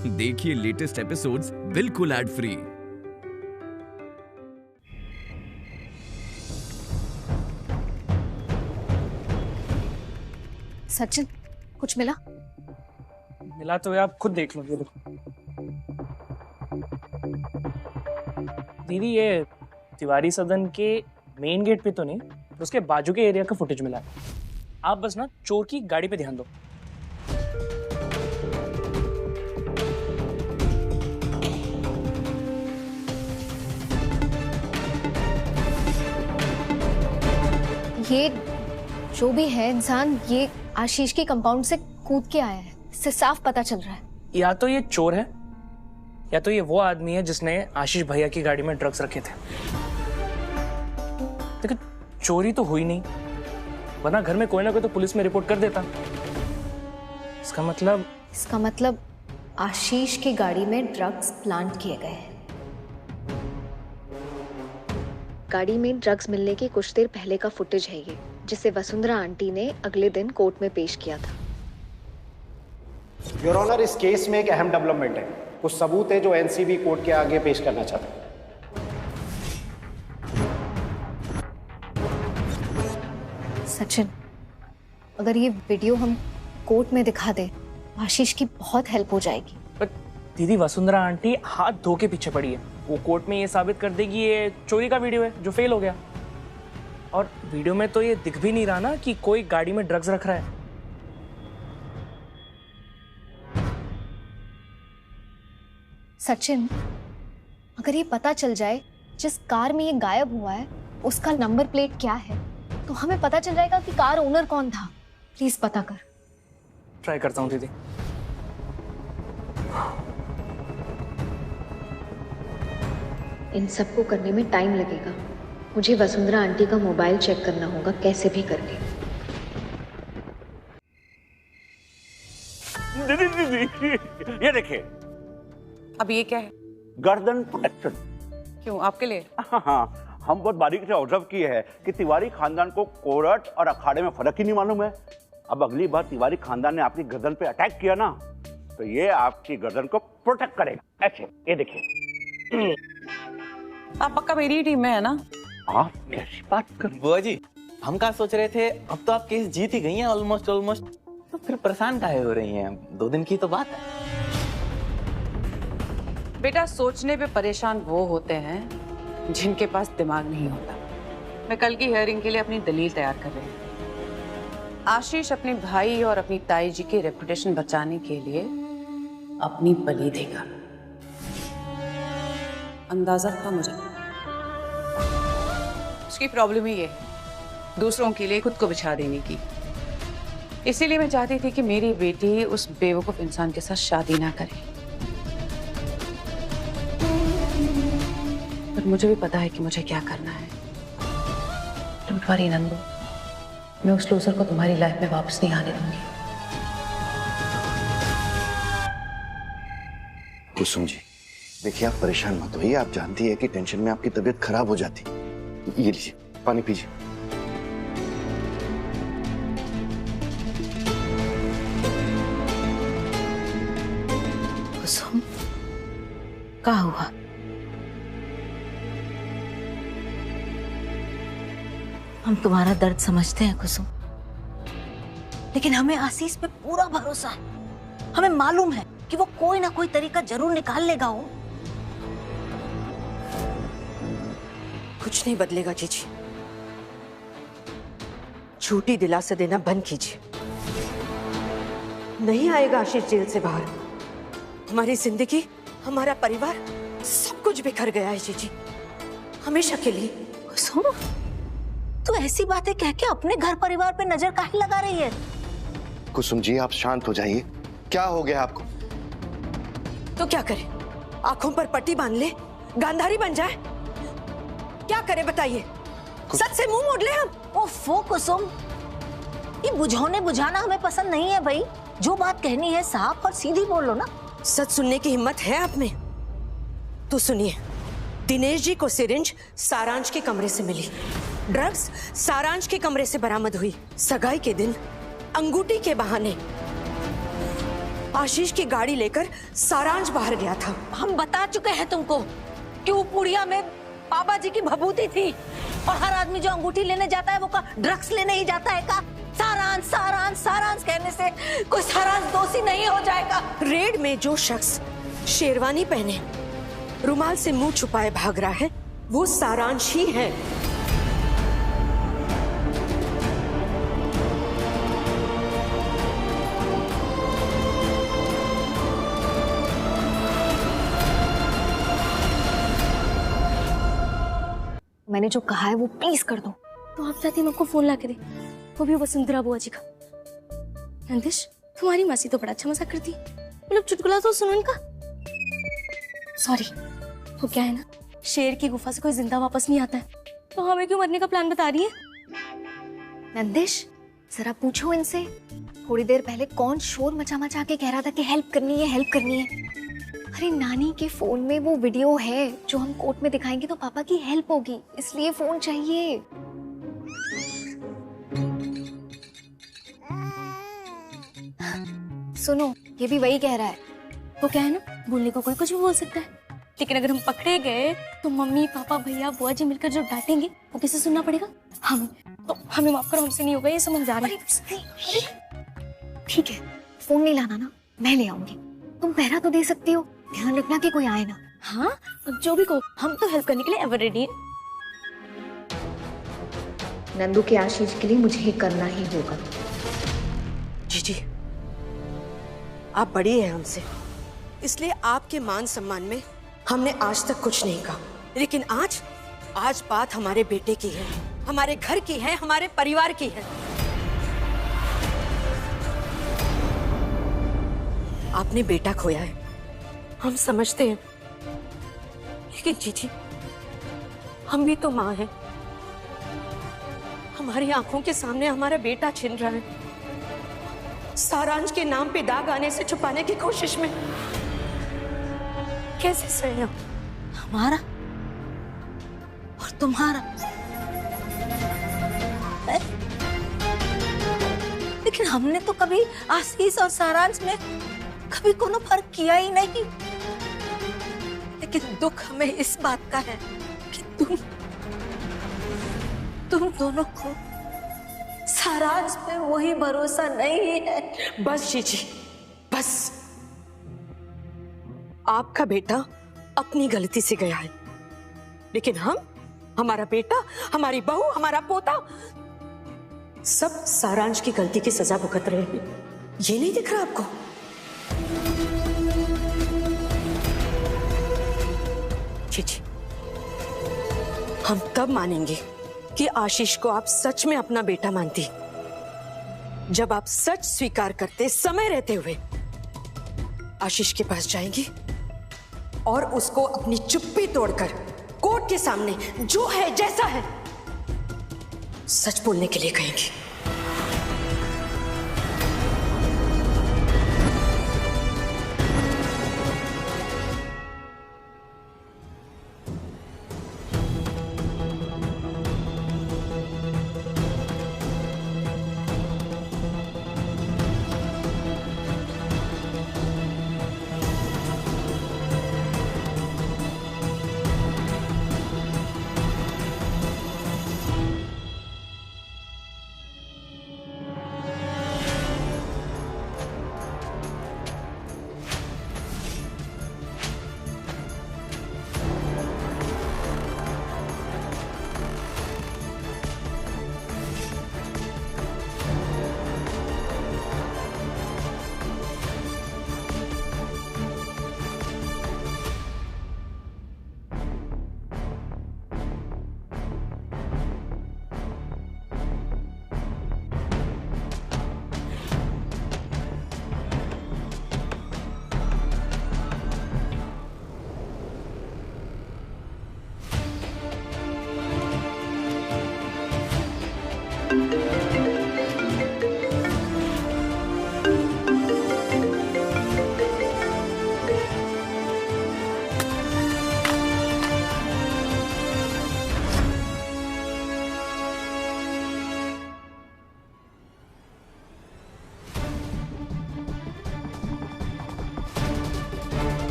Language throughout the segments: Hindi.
देखिए लेटेस्ट एपिसोड्स बिल्कुल एड फ्री। सचिन, कुछ मिला? मिला तो आप खुद देख लो। ये देखो दीदी, ये तिवारी सदन के मेन गेट पे तो नहीं, उसके बाजू के एरिया का फुटेज मिला है। आप बस ना चोर की गाड़ी पे ध्यान दो। ये जो भी है इंसान, ये आशीष के कंपाउंड से कूद के आया है, इससे साफ पता चल रहा है। या तो ये चोर है या तो ये वो आदमी है जिसने आशीष भैया की गाड़ी में ड्रग्स रखे थे। लेकिन चोरी तो हुई नहीं, वरना घर में कोई ना कोई तो पुलिस में रिपोर्ट कर देता। इसका मतलब आशीष की गाड़ी में ड्रग्स प्लांट किए गए हैं। गाड़ी में ड्रग्स मिलने की कुछ देर पहले का फुटेज है ये, जिसे वसुंधरा आंटी ने अगले दिन कोर्ट में पेश किया था। योर ऑनर, इस केस में एक अहम डेवलपमेंट है। कुछ सबूत है जो एनसीबी कोर्ट के आगे पेश करना चाहते हैं। सचिन, अगर ये वीडियो हम कोर्ट में दिखा दें, आशीष की बहुत हेल्प हो जाएगी। पर दीदी, वसुंधरा आंटी हाथ धो के पीछे पड़ी है। वो कोर्ट में ये साबित कर देगी ये चोरी का वीडियो है जो फेल हो गया। और वीडियो में तो ये दिख भी नहीं रहा ना कि कोई गाड़ी में ड्रग्स रख रहा है। सचिन, अगर ये पता चल जाए जिस कार में ये गायब हुआ है उसका नंबर प्लेट क्या है, तो हमें पता चल जाएगा कि कार ओनर कौन था। प्लीज पता कर। ट्राई करता हूँ दीदी। इन सबको करने में टाइम लगेगा। मुझे वसुंधरा आंटी का मोबाइल चेक करना होगा कैसे भी करके। दीदी, ये देखिए। अब ये क्या है? गर्दन प्रोटेक्शन। क्यों, आपके लिए? हाँ, हम बहुत बारीकी से ऑब्जर्व किए हैं कि तिवारी खानदान को कोर्ट और अखाड़े में फर्क ही नहीं मालूम है। अब अगली बार तिवारी खानदान ने आपकी गर्दन पे अटैक किया ना, तो ये आपकी गर्दन को प्रोटेक्ट करेगा। ऐसे, ये देखिए। आप पक्का मेरी टीम में है ना? आप कैसी बात कर? बुआ जी, हम क्या सोच रहे थे, अब तो आप केस जीत ही गई हैं ऑलमोस्ट। तो फिर परेशान काहे हो रही हैं? 2 दिन की तो बात है। बेटा, सोचने पे परेशान वो होते हैं जिनके पास दिमाग नहीं होता। मैं कल की हियरिंग के लिए अपनी दलील तैयार कर रही हूँ। आशीष अपने भाई और अपनी ताई जी की रेपुटेशन बचाने के लिए अपनी बलि देगा। अंदाजा था मुझे। उसकी प्रॉब्लम ही ये है, दूसरों के लिए खुद को बिछा देने की। इसीलिए मैं चाहती थी कि मेरी बेटी उस बेवकूफ इंसान के साथ शादी ना करे। पर मुझे भी पता है कि मुझे क्या करना है। डोंट वरी नंदू, मैं उस लूजर को तुम्हारी लाइफ में वापस नहीं आने दूंगी। कुसुम जी, देखिए आप परेशान मत होइए। आप जानती है कि टेंशन में आपकी तबीयत खराब हो जाती। ये लीजिए, पानी पीजिए। कुसुम, क्या हुआ? हम तुम्हारा दर्द समझते हैं कुसुम, लेकिन हमें आशीष पे पूरा भरोसा है। हमें मालूम है कि वो कोई ना कोई तरीका जरूर निकाल लेगा। वो कुछ नहीं बदलेगा जीजी। झूठी दिलासा देना बंद कीजिए। नहीं आएगा आशीष जेल से बाहर। हमारी जिंदगी, हमारा परिवार, सब कुछ बिखर गया है जीजी, हमेशा के लिए। कुसुम, तू ऐसी बातें कह के अपने घर परिवार पे नजर काहे लगा रही है? कुसुम जी, आप शांत हो जाइए। क्या हो गया आपको? तो क्या करे? आंखों पर पट्टी बांध ले, गांधारी बन जाए? क्या करे बताइए? सच से मुंह मोड़ ले हम? ओफो कुसुम, ये बुझाने बुझाना हमें पसंद नहीं है भाई। जो बात कहनी है साफ और सीधी बोलो ना। सच सुनने की हिम्मत है आप में तो सुनिए। दिनेश जी को सिरिंज सारांश के कमरे से मिली, ड्रग्स सारांश के कमरे से बरामद हुई। सगाई के दिन अंगूठी के बहाने आशीष की गाड़ी लेकर सारांश बाहर गया था। हम बता चुके हैं तुमको कि वो पुड़िया में बाबा जी की भभूति थी, और हर आदमी जो अंगूठी लेने जाता है वो का ड्रग्स लेने ही जाता है का? सारांश सारांश सारांश कहने से कोई सारांश दोषी नहीं हो जाएगा। रेड में जो शख्स शेरवानी पहने रुमाल से मुंह छुपाए भाग रहा है वो सारांश ही है। मैंने जो कहा है वो प्लीज कर दो। तो आप चाहती मैं आपको फोन ला के दे, वो भी वसुंधरा बुआ जी का। नंदिश, तुम्हारी मासी तो बड़ा अच्छा मजाक करती है, मतलब चुटकुला तो सुनो इनका। सॉरी, वो क्या है ना, शेर की गुफा से कोई जिंदा वापस नहीं आता है, तो हमें क्यों मरने का प्लान बता रही है? नंदिश, जरा पूछो इनसे, थोड़ी देर पहले कौन शोर मचा मचा के कह रहा था कि हेल्प करनी है, हेल्प करनी है। अरे नानी के फोन में वो वीडियो है जो हम कोर्ट में दिखाएंगे तो पापा की हेल्प होगी, इसलिए फोन चाहिए। सुनो, ये भी वही कह रहा है। वो क्या है ना, बोलने को कोई कुछ भी बोल सकता है, लेकिन अगर हम पकड़े गए तो मम्मी पापा भैया बुआ जी मिलकर जो डांटेंगे वो किसे सुनना पड़ेगा? हमें। तो हमें माफ करो, हमसे नहीं होगा, ये समझ आ रहा है। ठीक है, फोन नहीं लाना ना, मैं ले आऊंगी। तुम पहरा तो दे सकती हो, ध्यान रखना कि कोई आए ना। हाँ, अब जो भी कहो, हम तो हेल्प करने के लिए एवर रेडी हैं। नंदू के आशीष के लिए मुझे ही करना ही होगा। जी, आप बड़ी हैं हमसे, इसलिए आपके मान सम्मान में हमने आज तक कुछ नहीं कहा, लेकिन आज बात हमारे बेटे की है, हमारे घर की है, हमारे परिवार की है। आपने बेटा खोया है, हम समझते हैं, लेकिन जीजी, हम भी तो माँ हैं। हमारी आंखों के सामने हमारा बेटा छिन रहा है, सारांश के नाम पे दाग आने से छुपाने की कोशिश में। कैसे सहे हम? हमारा और तुम्हारा, लेकिन हमने तो कभी आशीष और सारांश में कभी कोनो फर्क किया ही नहीं। लेकिन दुख हमें इस बात का है कि तुम दोनों को सारांश पे वही भरोसा नहीं है। बस जीजी, बस। आपका बेटा अपनी गलती से गया है, लेकिन हमारा बेटा, हमारी बहू, हमारा पोता, सब सारांश की गलती की सजा भुगत रहे हैं। ये नहीं दिख रहा आपको? जी, हम तब मानेंगे कि आशीष को आप सच में अपना बेटा मानती, जब आप सच स्वीकार करते, समय रहते हुए आशीष के पास जाएंगी और उसको अपनी चुप्पी तोड़कर कोर्ट के सामने जो है जैसा है सच बोलने के लिए कहेंगी।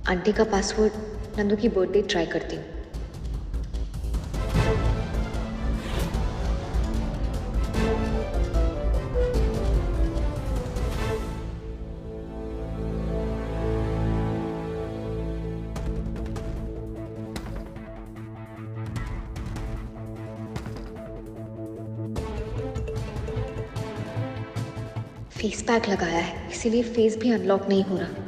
आंटी का पासवर्ड नंदू की बर्थडे ट्राई करती हूँ। फेस पैक लगाया है, इसीलिए फेस भी अनलॉक नहीं हो रहा।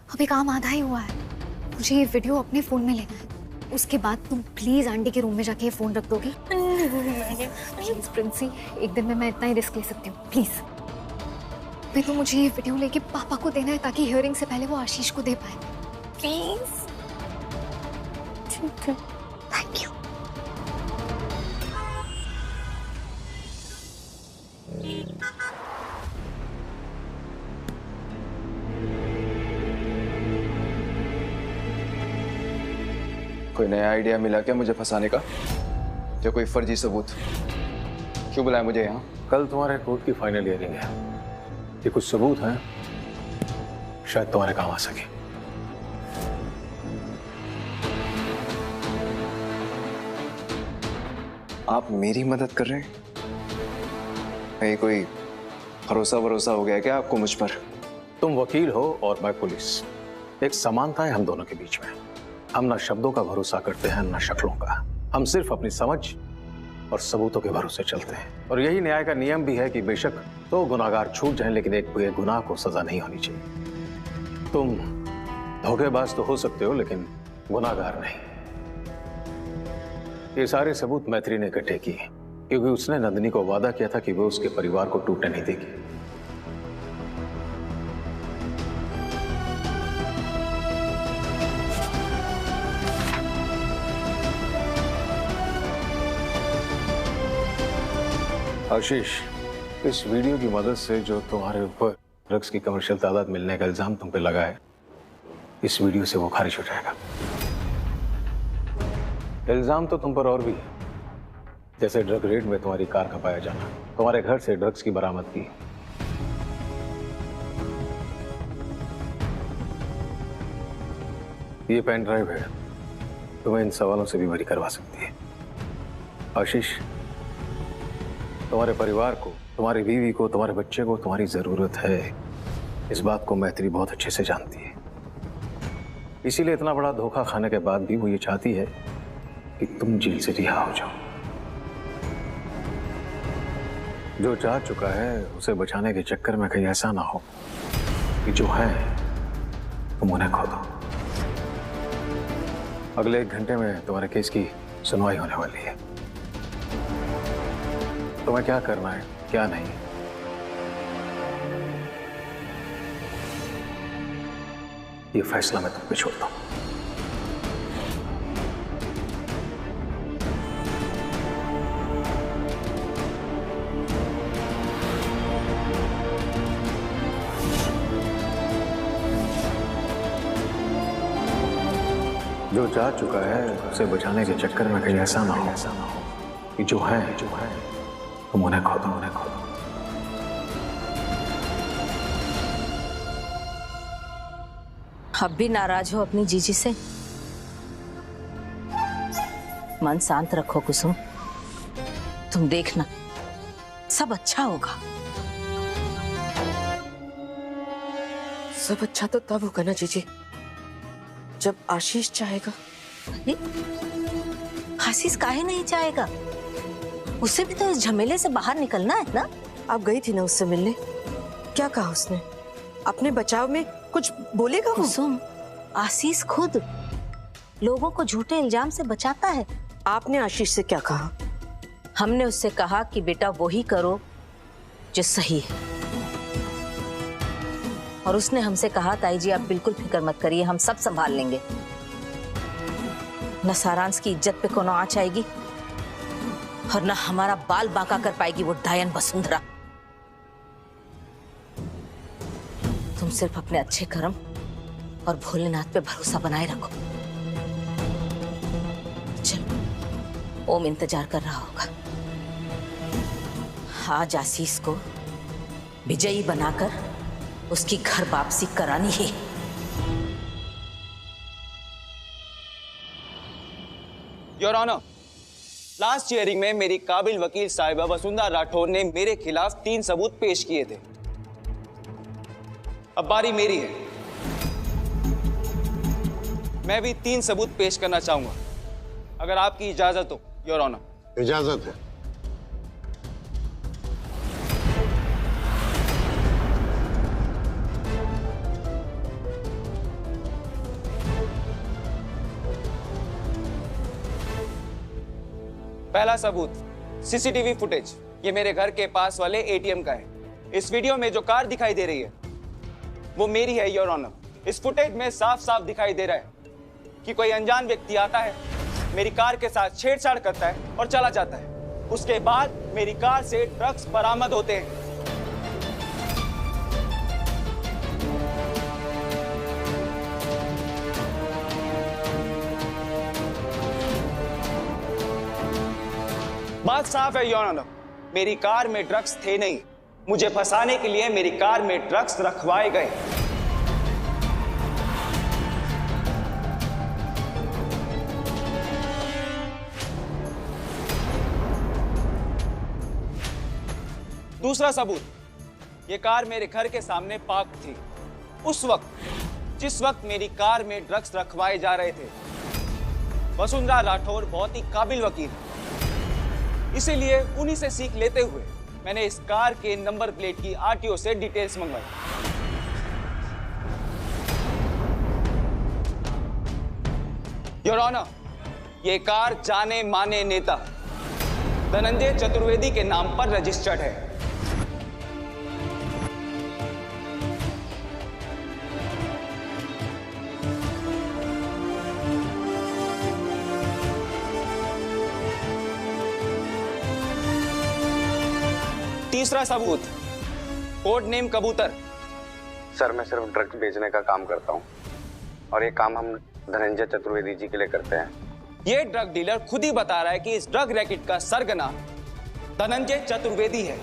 अभी काम आधा ही हुआ है, मुझे ये वीडियो अपने फोन में लेना है। उसके बाद तुम प्लीज आंटी के रूम में जाके ये फोन रख दोगी? प्लीज प्रिंसी, एक दिन में मैं इतना ही रिस्क ले सकती हूँ, प्लीज। मैं तो मुझे ये वीडियो लेके पापा को देना है ताकि हियरिंग से पहले वो आशीष को दे पाए, प्लीज। ठीक है, थैंक यू। कोई नया आइडिया मिला क्या मुझे फंसाने का, या कोई फर्जी सबूत? क्यों बुलाया मुझे यहाँ? कल तुम्हारे कोर्ट की फाइनल हियरिंग है। ये कुछ सबूत हैं, शायद तुम्हारे काम आ सके। आप मेरी मदद कर रहे हैं? कहीं कोई भरोसा हो गया क्या आपको मुझ पर? तुम वकील हो और मैं पुलिस, एक समानता है हम दोनों के बीच में। हम ना शब्दों का भरोसा करते हैं ना शक्लों का, हम सिर्फ अपनी समझ और सबूतों के भरोसे चलते हैं। और यही न्याय का नियम भी है कि बेशक तो गुनाहगार छूट जाएं, लेकिन एक गुनाह को सजा नहीं होनी चाहिए। तुम धोखेबाज तो हो सकते हो लेकिन गुनाहगार नहीं। ये सारे सबूत मैत्री ने इकट्ठे किए क्योंकि उसने नंदिनी को वादा किया था कि वो उसके परिवार को टूटने नहीं देगी। आशीष, इस वीडियो की मदद से जो तुम्हारे ऊपर ड्रग्स की कमर्शियल तादाद मिलने का इल्जाम तुम पे लगा है, इस वीडियो से वो खारिज हो जाएगा। इल्जाम तो तुम पर और भी है, जैसे ड्रग रेड में तुम्हारी कार का पाया जाना, तुम्हारे घर से ड्रग्स की बरामदगी। ये पेन ड्राइव है, तुम्हें इन सवालों से भी बरी करवा सकती है। आशीष, तुम्हारे परिवार को, तुम्हारी बीवी को, तुम्हारे बच्चे को तुम्हारी जरूरत है, इस बात को मैत्री बहुत अच्छे से जानती है। इसीलिए इतना बड़ा धोखा खाने के बाद भी वो ये चाहती है कि तुम जेल से रिहा हो जाओ। जो चाह चुका है उसे बचाने के चक्कर में कहीं ऐसा ना हो कि जो है तुम उन्हें खो दो। अगले 1 घंटे में तुम्हारे केस की सुनवाई होने वाली है। तुम्हें क्या करना है क्या नहीं, ये फैसला मैं तुम पे छोड़ता हूं। जो जा चुका है उसे बचाने के चक्कर में कहीं ऐसा ना हो कि जो है तुम उन्हें खो दो। अब भी नाराज हो अपनी जीजी से? मन शांत रखो कुसुम, तुम देखना सब अच्छा होगा। सब अच्छा तो तब होगा ना जीजी जब आशीष चाहेगा। आशीष काहे नहीं चाहेगा? उसे भी तो इस झमेले से बाहर निकलना है ना। आप गई थी ना उससे मिलने, क्या कहा उसने? अपने बचाव में कुछ बोलेगा वो? कुसुम, आशीष खुद लोगों को झूठे इल्जाम से बचाता है। आपने आशीष से क्या कहा? हमने उससे कहा कि बेटा वही करो जो सही है, और उसने हमसे कहा ताई जी आप बिल्कुल फिक्र मत करिए, हम सब संभाल लेंगे। न सारांश की इज्जत पे कोनो आंच आएगी और न हमारा बाल बांका कर पाएगी वो डायन वसुंधरा। तुम सिर्फ अपने अच्छे कर्म और भोलेनाथ पे भरोसा बनाए रखो। चलो, ओम इंतजार कर रहा होगा। आज आशीष को विजयी बनाकर उसकी घर वापसी करानी है। योर ऑनर, लास्ट हियरिंग में मेरी काबिल वकील साहिबा वसुंधरा राठौर ने मेरे खिलाफ 3 सबूत पेश किए थे। अब बारी मेरी है। मैं भी 3 सबूत पेश करना चाहूंगा, अगर आपकी इजाजत हो योर ऑनर। इजाजत है। पहला सबूत, सीसीटीवी फुटेज। ये मेरे घर के पास वाले एटीएम का है। इस वीडियो में जो कार दिखाई दे रही है वो मेरी है योर ऑनर। इस फुटेज में साफ साफ दिखाई दे रहा है कि कोई अनजान व्यक्ति आता है, मेरी कार के साथ छेड़छाड़ करता है और चला जाता है। उसके बाद मेरी कार से ड्रग्स बरामद होते हैं। बात साफ है योर ऑनर, मेरी कार में ड्रग्स थे नहीं। मुझे फंसाने के लिए मेरी कार में ड्रग्स रखवाए गए। दूसरा सबूत, ये कार मेरे घर के सामने पार्क थी। उस वक्त जिस वक्त मेरी कार में ड्रग्स रखवाए जा रहे थे, वसुंधरा राठौर बहुत ही काबिल वकील है। इसीलिए उन्हीं से सीख लेते हुए मैंने इस कार के नंबर प्लेट की आरटीओ से डिटेल्स मंगवाई। योर ऑनर, ये कार जाने माने नेता धनंजय चतुर्वेदी के नाम पर रजिस्टर्ड है। तीसरा सबूत, कोड नेम कबूतर। सर, मैं सिर्फ ड्रग्स बेचने का काम करता हूँ और ये काम हम धनंजय चतुर्वेदी जी के लिए करते हैं। ये ड्रग डीलर खुद ही बता रहा है कि इस ड्रग रैकेट का सरगना धनंजय चतुर्वेदी है।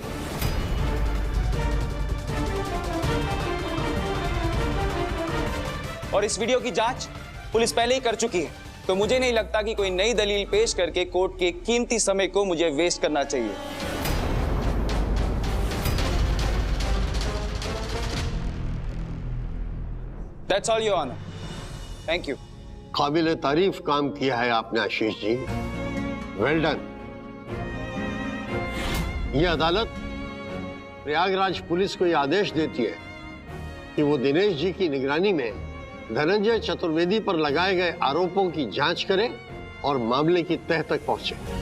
और इस वीडियो की जांच पुलिस पहले ही कर चुकी है, तो मुझे नहीं लगता कि कोई नई दलील पेश करके कोर्ट के कीमती समय को मुझे वेस्ट करना चाहिए। That's all, Your Honor. Thank you. काबिल तारीफ काम किया है आपने आशीष जी, वेल डन। ये अदालत प्रयागराज पुलिस को यह आदेश देती है कि वो दिनेश जी की निगरानी में धनंजय चतुर्वेदी पर लगाए गए आरोपों की जांच करे और मामले की तह तक पहुंचे।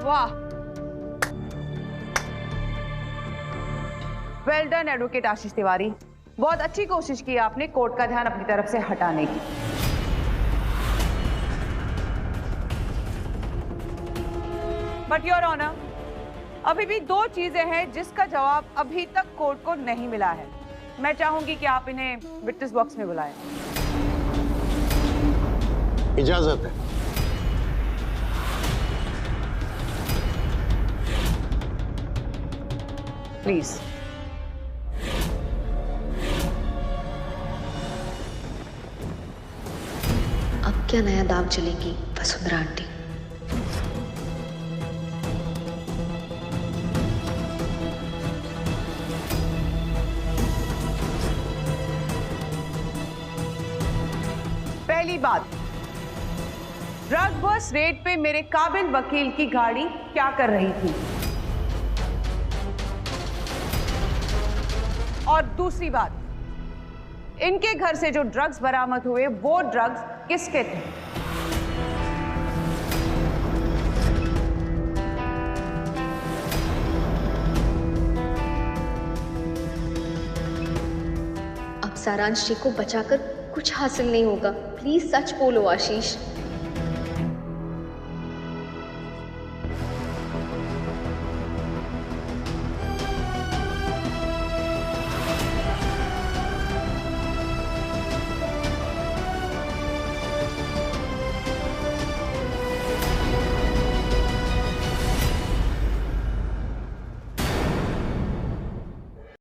वाह, वेल डन एडवोकेट आशीष तिवारी। बहुत अच्छी कोशिश की आपने कोर्ट का ध्यान अपनी तरफ से हटाने की। बट योर ऑनर, अभी भी 2 चीजें हैं जिसका जवाब अभी तक कोर्ट को नहीं मिला है। मैं चाहूंगी कि आप इन्हें विटनेस बॉक्स में बुलाएं। इजाजत है। प्लीज। अब क्या नया दाव चलेगी वसुंधरा आंटी? पहली बात, ड्रग बस्ट रेड पे मेरे काबिल वकील की गाड़ी क्या कर रही थी? और दूसरी बात, इनके घर से जो ड्रग्स बरामद हुए वो ड्रग्स किसके थे? अब सारांश जी को बचाकर कुछ हासिल नहीं होगा। प्लीज सच बोलो आशीष।